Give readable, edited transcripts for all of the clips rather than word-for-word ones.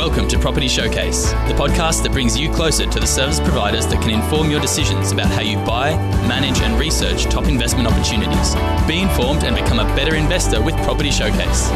Welcome to Property Showcase, the podcast that brings you closer to the service providers that can inform your decisions about how you buy, manage and research top investment opportunities. Be informed and become a better investor with Property Showcase.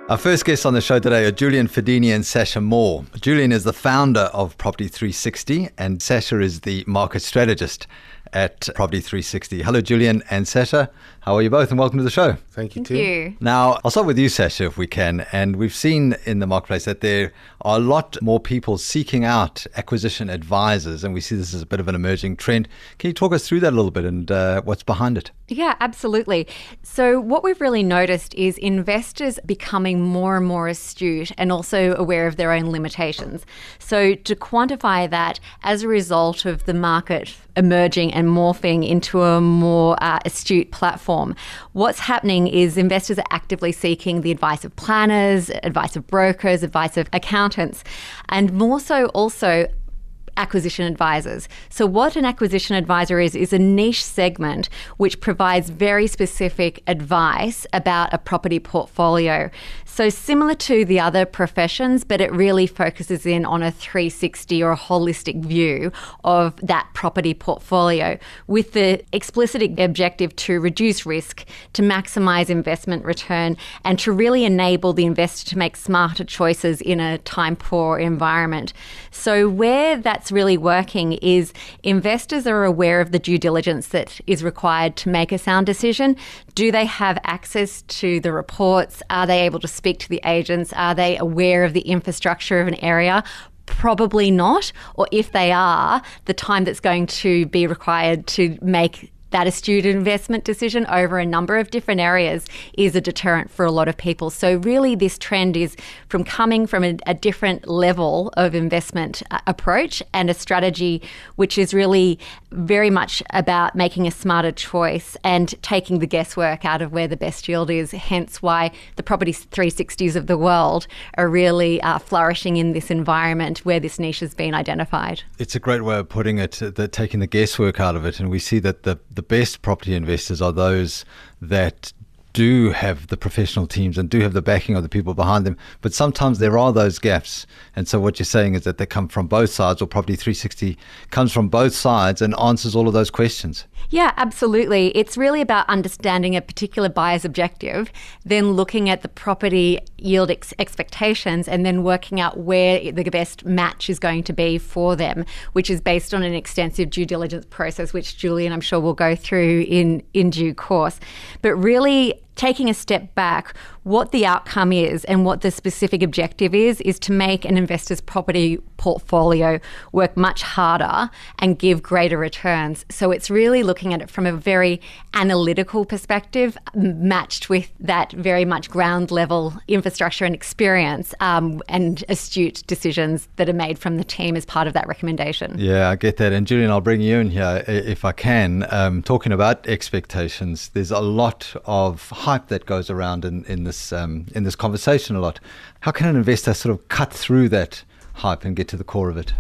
Our first guests on the show today are Julian Fadini and Sasha Moore. Julian is the founder of Property 360 and Sasha is the market strategist at Property 360. Hello, Julian and Sasha. How are you both? And welcome to the show. Thank you, Tim. Thank you. Now, I'll start with you, Sasha, if we can. And we've seen in the marketplace that there are a lot more people seeking out acquisition advisors, and we see this as a bit of an emerging trend. Can you talk us through that a little bit and what's behind it? Yeah, absolutely. So what we've really noticed is investors becoming more and more astute and also aware of their own limitations. So to quantify that, as a result of the market emerging and morphing into a more astute platform, what's happening is investors are actively seeking the advice of planners, advice of brokers, advice of accountants, and more so also acquisition advisors. So what an acquisition advisor is a niche segment which provides very specific advice about a property portfolio. So similar to the other professions, but it really focuses in on a 360 or a holistic view of that property portfolio with the explicit objective to reduce risk, to maximize investment return, and to really enable the investor to make smarter choices in a time-poor environment. So where that's really working is investors are aware of the due diligence that is required to make a sound decision. Do they have access to the reports? Are they able to speak to the agents? Are they aware of the infrastructure of an area? Probably not. Or if they are, the time that's going to be required to make that astute investment decision over a number of different areas is a deterrent for a lot of people. So really this trend is from coming from a different level of investment approach and a strategy which is really very much about making a smarter choice and taking the guesswork out of where the best yield is, hence why the Property 360s of the world are really flourishing in this environment where this niche has been identified. It's a great way of putting it, that taking the guesswork out of it, and we see that the best property investors are those that do have the professional teams and do have the backing of the people behind them, but sometimes there are those gaps. And so what you're saying is that they come from both sides, or Property 360 comes from both sides and answers all of those questions. Yeah, absolutely. It's really about understanding a particular buyer's objective, then looking at the property yield expectations, and then working out where the best match is going to be for them, which is based on an extensive due diligence process, which Julian, I'm sure, will go through in due course. But really, taking a step back, what the outcome is and what the specific objective is to make an investor's property portfolio work much harder and give greater returns. So it's really looking at it from a very analytical perspective, matched with that very much ground level infrastructure and experience and astute decisions that are made from the team as part of that recommendation. Yeah, I get that. And Julian, I'll bring you in here if I can. Talking about expectations, there's a lot of hype that goes around in this conversation a lot. How can an investor sort of cut through that hype and get to the core of it?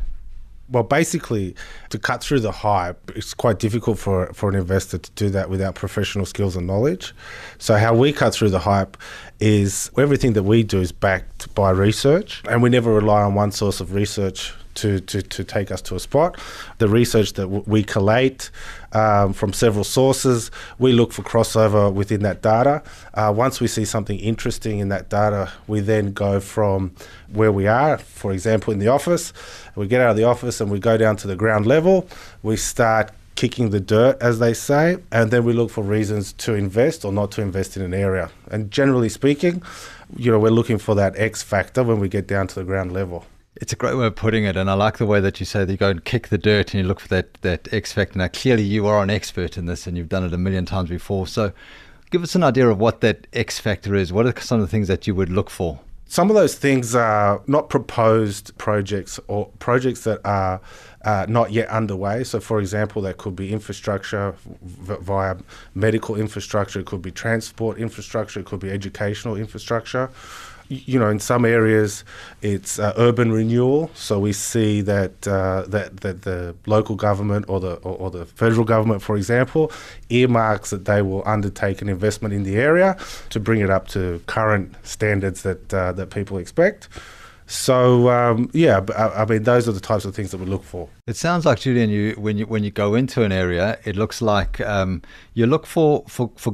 Well, basically, to cut through the hype, it's quite difficult for an investor to do that without professional skills and knowledge. So how we cut through the hype is everything that we do is backed by research, and we never rely on one source of research to take us to a spot. The research that we collate from several sources, we look for crossover within that data. Once we see something interesting in that data, we then go from where we are, for example, in the office. We get out of the office and we go down to the ground level. We start kicking the dirt, as they say, and then we look for reasons to invest or not to invest in an area. And generally speaking, we're looking for that X factor when we get down to the ground level. It's a great way of putting it, and I like the way that you say that you go and kick the dirt and you look for that X factor. Now, clearly you are an expert in this and you've done it a million times before. So give us an idea of what that X factor is. What are some of the things that you would look for? Some of those things are not proposed projects or projects that are not yet underway. So, for example, that could be infrastructure via medical infrastructure, it could be transport infrastructure, it could be educational infrastructure. in some areas it's urban renewal. So we see that the local government or the federal government, for example, earmarks that they will undertake an investment in the area to bring it up to current standards that people expect. So I mean, those are the types of things that we look for. It sounds like, Julian, when you go into an area, it looks like you look for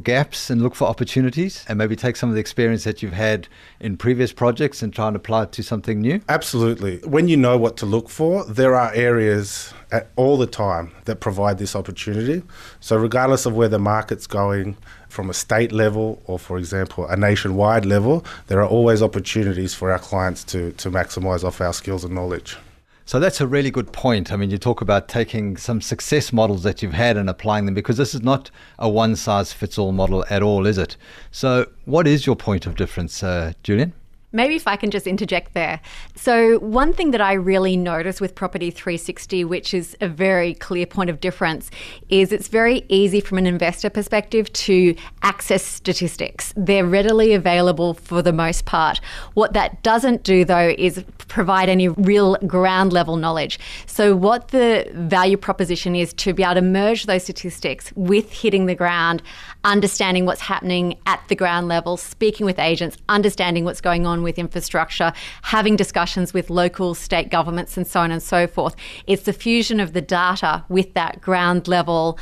gaps and look for opportunities, and maybe take some of the experience that you've had in previous projects and try and apply it to something new. Absolutely. When you know what to look for, there are areas all the time that provide this opportunity. So regardless of where the market's going, from a state level or, for example, a nationwide level, there are always opportunities for our clients to maximise off our skills and knowledge. So that's a really good point. I mean, you talk about taking some success models that you've had and applying them, because this is not a one-size-fits-all model at all, is it? So what is your point of difference, Julian? Maybe if I can just interject there. So one thing that I really notice with Property 360, which is a very clear point of difference, is it's very easy from an investor perspective to access statistics. They're readily available for the most part. What that doesn't do, though, is provide any real ground level knowledge. So what the value proposition is to be able to merge those statistics with hitting the ground, understanding what's happening at the ground level, speaking with agents, understanding what's going on with infrastructure, having discussions with local, state governments and so on and so forth. It's the fusion of the data with that ground level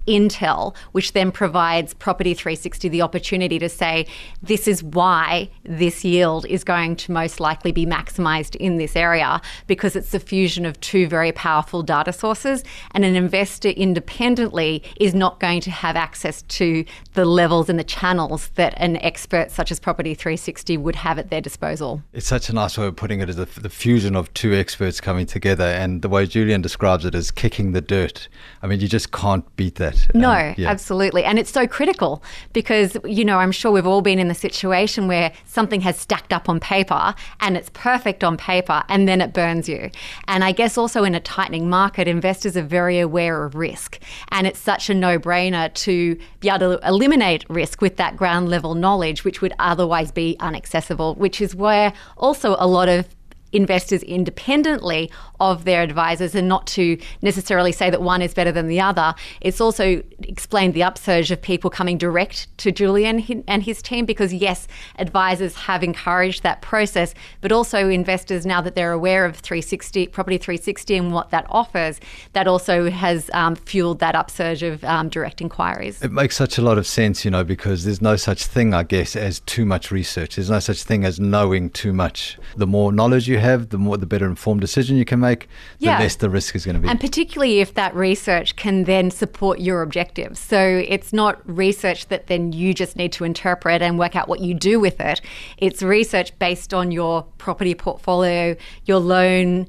intel, which then provides Property 360 the opportunity to say, this is why this yield is going to most likely be maximised in this area, because it's the fusion of two very powerful data sources, and an investor independently is not going to have access to the levels and the channels that an expert such as Property 360 would have at their disposal. It's such a nice way of putting it, as the fusion of two experts coming together, and the way Julian describes it is kicking the dirt. I mean, you just can't beat that. No, absolutely. And it's so critical because, I'm sure we've all been in the situation where something has stacked up on paper and it's perfect on paper and then it burns you. And I guess also in a tightening market, investors are very aware of risk. And it's such a no-brainer to be able to eliminate risk with that ground level knowledge, which would otherwise be inaccessible, which is where also a lot of investors independently of their advisors, and not to necessarily say that one is better than the other. It's also explained the upsurge of people coming direct to Julian and his team, because yes, advisors have encouraged that process, but also investors, now that they're aware of Property 360 and what that offers, that also has fueled that upsurge of direct inquiries. It makes such a lot of sense, because there's no such thing, I guess, as too much research. There's no such thing as knowing too much. The more knowledge you have, the better informed decision you can make, the less the risk is going to be. And particularly if that research can then support your objectives. So it's not research that then you just need to interpret and work out what you do with it. It's research based on your property portfolio, your loan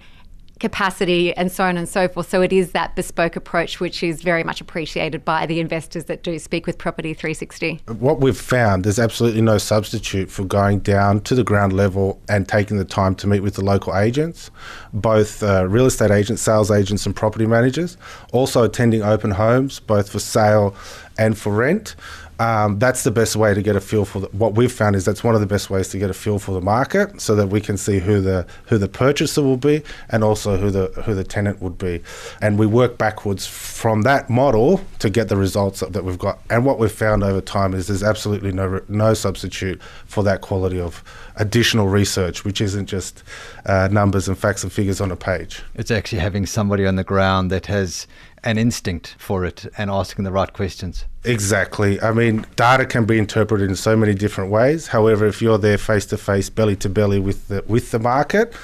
capacity, and so on and so forth. So it is that bespoke approach, which is very much appreciated by the investors that do speak with Property 360. What we've found, there's absolutely no substitute for going down to the ground level and taking the time to meet with the local agents, both real estate agents, sales agents and property managers, also attending open homes, both for sale and for rent. That's the best way to get a feel for what we've found is that's one of the best ways to get a feel for the market, so that we can see who the purchaser will be and also who the tenant would be. And we work backwards from that model to get the results that we've got. And what we've found over time is there's absolutely no substitute for that quality of additional research, which isn't just numbers and facts and figures on a page. It's actually having somebody on the ground that has an instinct for it and asking the right questions. Exactly. I mean, data can be interpreted in so many different ways. However, if you're there face to face, belly to belly with the market,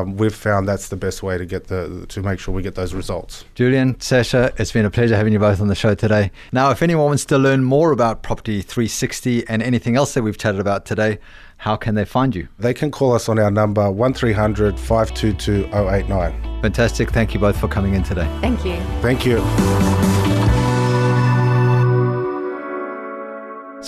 we've found that's the best way to make sure we get those results. Julian, Sasha, it's been a pleasure having you both on the show today. Now, if anyone wants to learn more about Property 360 and anything else that we've chatted about today, how can they find you? They can call us on our number 1300 522 089. Fantastic. Thank you both for coming in today. Thank you. Thank you.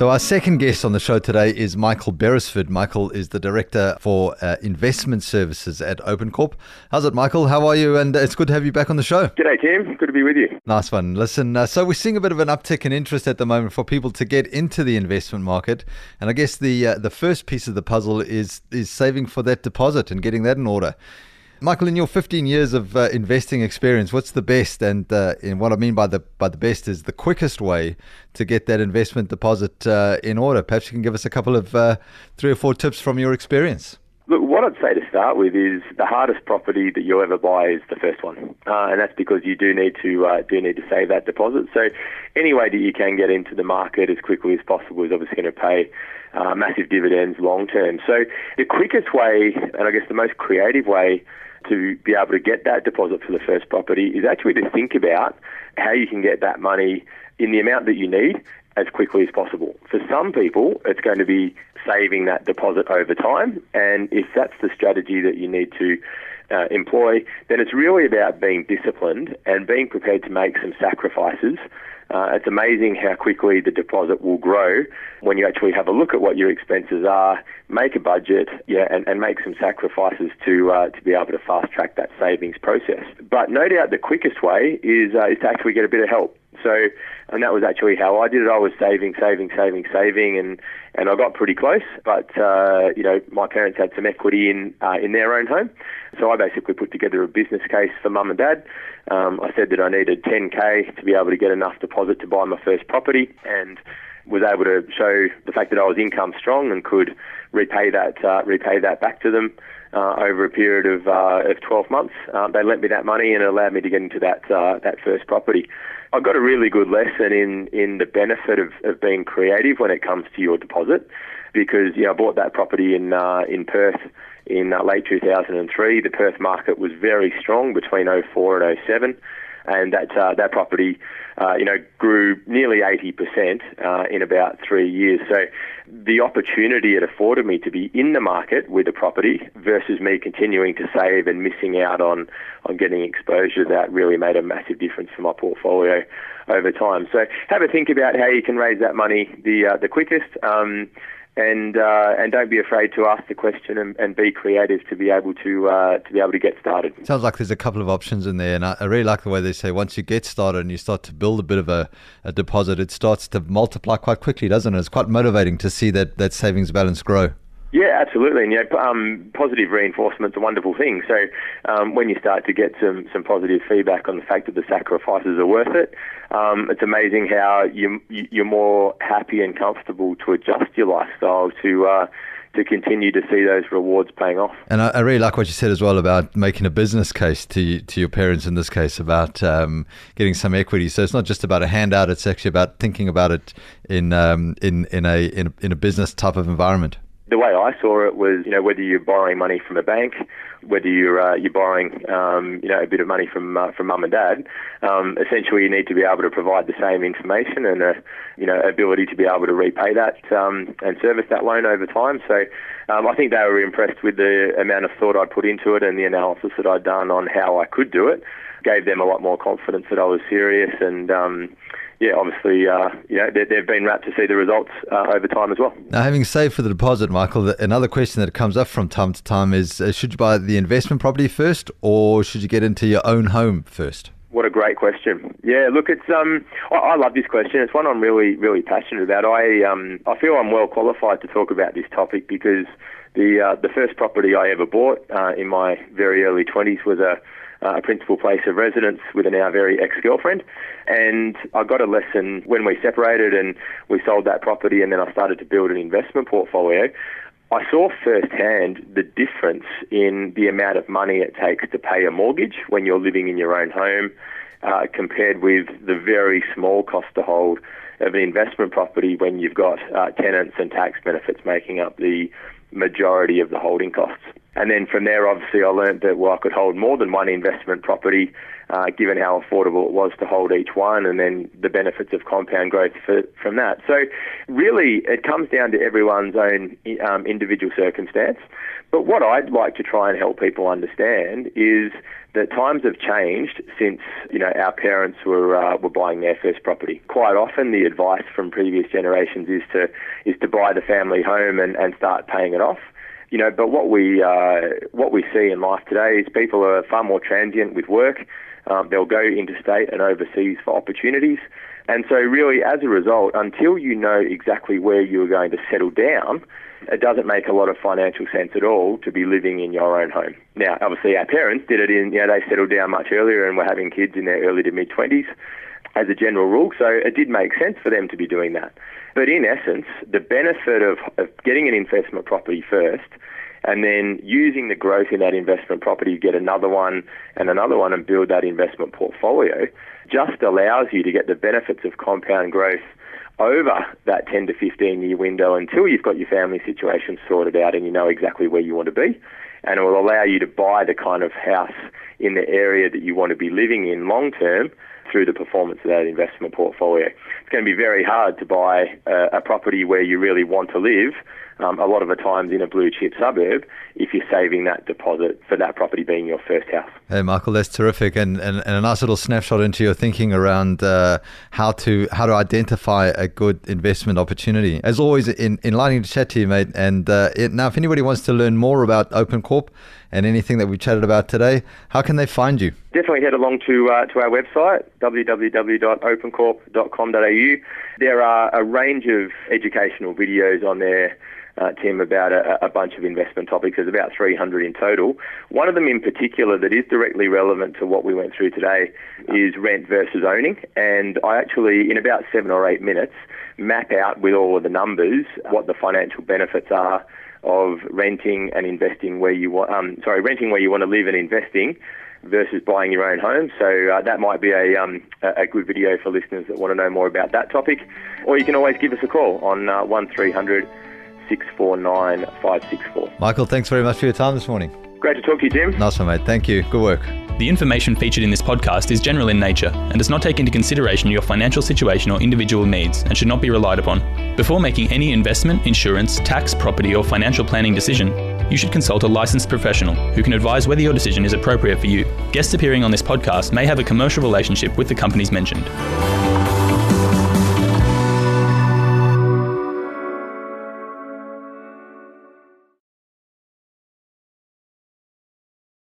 So our second guest on the show today is Michael Beresford. Michael is the Director for Investment Services at OpenCorp. How's it, Michael? How are you? And it's good to have you back on the show. G'day, Tim. Good to be with you. Nice one. Listen, so we're seeing a bit of an uptick in interest at the moment for people to get into the investment market. And I guess the first piece of the puzzle is saving for that deposit and getting that in order. Michael, in your 15 years of investing experience, what's the best? And what I mean by the best is the quickest way to get that investment deposit in order. Perhaps you can give us a couple of 3 or 4 tips from your experience. Look, what I'd say to start with is the hardest property that you'll ever buy is the first one, and that's because you do need to save that deposit. So any way that you can get into the market as quickly as possible is obviously going to pay massive dividends long term. So the quickest way, and I guess the most creative way to be able to get that deposit for the first property is actually to think about how you can get that money in the amount that you need as quickly as possible. For some people, it's going to be saving that deposit over time, and if that's the strategy that you need to employ, then it's really about being disciplined and being prepared to make some sacrifices. It's amazing how quickly the deposit will grow when you actually have a look at what your expenses are, make a budget, and make some sacrifices to be able to fast track that savings process. But no doubt the quickest way is to actually get a bit of help. So, and that was actually how I did it. I was saving, and I got pretty close. But my parents had some equity in their own home, so I basically put together a business case for mum and dad. I said that I needed 10K to be able to get enough deposit to buy my first property, and was able to show the fact that I was income strong and could repay that back to them over a period of 12 months. They lent me that money and it allowed me to get into that first property. I got a really good lesson in the benefit of being creative when it comes to your deposit, because I bought that property in Perth in late 2003. The Perth market was very strong between 2004 and 2007. And that property, grew nearly 80% in about 3 years. So the opportunity it afforded me to be in the market with a property versus me continuing to save and missing out on getting exposure, that really made a massive difference for my portfolio over time. So have a think about how you can raise that money the quickest. And don't be afraid to ask the question and be creative to be able to get started. Sounds like there's a couple of options in there, and I really like the way they say once you get started and you start to build a bit of a deposit, it starts to multiply quite quickly, doesn't it? It's quite motivating to see that savings balance grow. Yeah, absolutely. And positive reinforcement's a wonderful thing. So when you start to get some positive feedback on the fact that the sacrifices are worth it, it's amazing how you're more happy and comfortable to adjust your lifestyle to continue to see those rewards paying off. And I really like what you said as well about making a business case to your parents in this case about getting some equity. So it's not just about a handout; it's actually about thinking about it in a business type of environment. The way I saw it was, whether you're borrowing money from a bank, whether you're borrowing, a bit of money from mum and dad, essentially you need to be able to provide the same information and ability to be able to repay that and service that loan over time. So I think they were impressed with the amount of thought I'd put into it and the analysis that I'd done on how I could do it. Gave them a lot more confidence that I was serious, and obviously, they've been rapt to see the results over time as well. Now, having saved for the deposit, Michael, another question that comes up from time to time is, should you buy the investment property first, or should you get into your own home first? What a great question. Yeah, look, it's I love this question. It's one I'm really, really passionate about. I feel I'm well qualified to talk about this topic because the first property I ever bought in my very early 20s was a principal place of residence with a now very ex-girlfriend. And I got a lesson when we separated and we sold that property, and then I started to build an investment portfolio. I saw firsthand the difference in the amount of money it takes to pay a mortgage when you're living in your own home compared with the very small cost to hold of an investment property when you've got tenants and tax benefits making up the majority of the holding costs. And then from there, obviously, I learned that, I could hold more than one investment property, given how affordable it was to hold each one, and then the benefits of compound growth from that. So really, it comes down to everyone's own individual circumstance. But what I'd like to try and help people understand is that times have changed since, our parents were buying their first property. Quite often, the advice from previous generations is to buy the family home and start paying it off. But what we see in life today is people are far more transient with work. They'll go interstate and overseas for opportunities. And so really, as a result, until you know exactly where you're going to settle down, it doesn't make a lot of financial sense at all to be living in your own home. Now, obviously, our parents did it they settled down much earlier and were having kids in their early to mid-20s as a general rule, so it did make sense for them to be doing that. But in essence, the benefit of getting an investment property first and then using the growth in that investment property to get another one and build that investment portfolio just allows you to get the benefits of compound growth over that 10 to 15 year window until you've got your family situation sorted out and you know exactly where you want to be. And it will allow you to buy the kind of house in the area that you want to be living in long term through the performance of that investment portfolio. It's going to be very hard to buy a property where you really want to live, a lot of the times in a blue chip suburb, if you're saving that deposit for that property being your first house. Hey, Michael, that's terrific, and a nice little snapshot into your thinking around how to identify a good investment opportunity. As always, enlightening to chat to you, mate. And now, if anybody wants to learn more about OpenCorp and anything that we chatted about today, how can they find you? Definitely head along to our website, www.opencorp.com.au. There are a range of educational videos on there, Tim, about a bunch of investment topics. There's about 300 in total. One of them in particular that is directly relevant to what we went through today is rent versus owning. And I actually, in about 7 or 8 minutes, map out with all of the numbers what the financial benefits are of renting and investing where you want, renting where you want to live and investing versus buying your own home. So that might be a good video for listeners that want to know more about that topic. Or you can always give us a call on 1300 649 564. Michael, thanks very much for your time this morning. Great to talk to you, Tim. Nice one, mate. Thank you. Good work. The information featured in this podcast is general in nature and does not take into consideration your financial situation or individual needs and should not be relied upon. Before making any investment, insurance, tax, property or financial planning decision, you should consult a licensed professional who can advise whether your decision is appropriate for you. Guests appearing on this podcast may have a commercial relationship with the companies mentioned.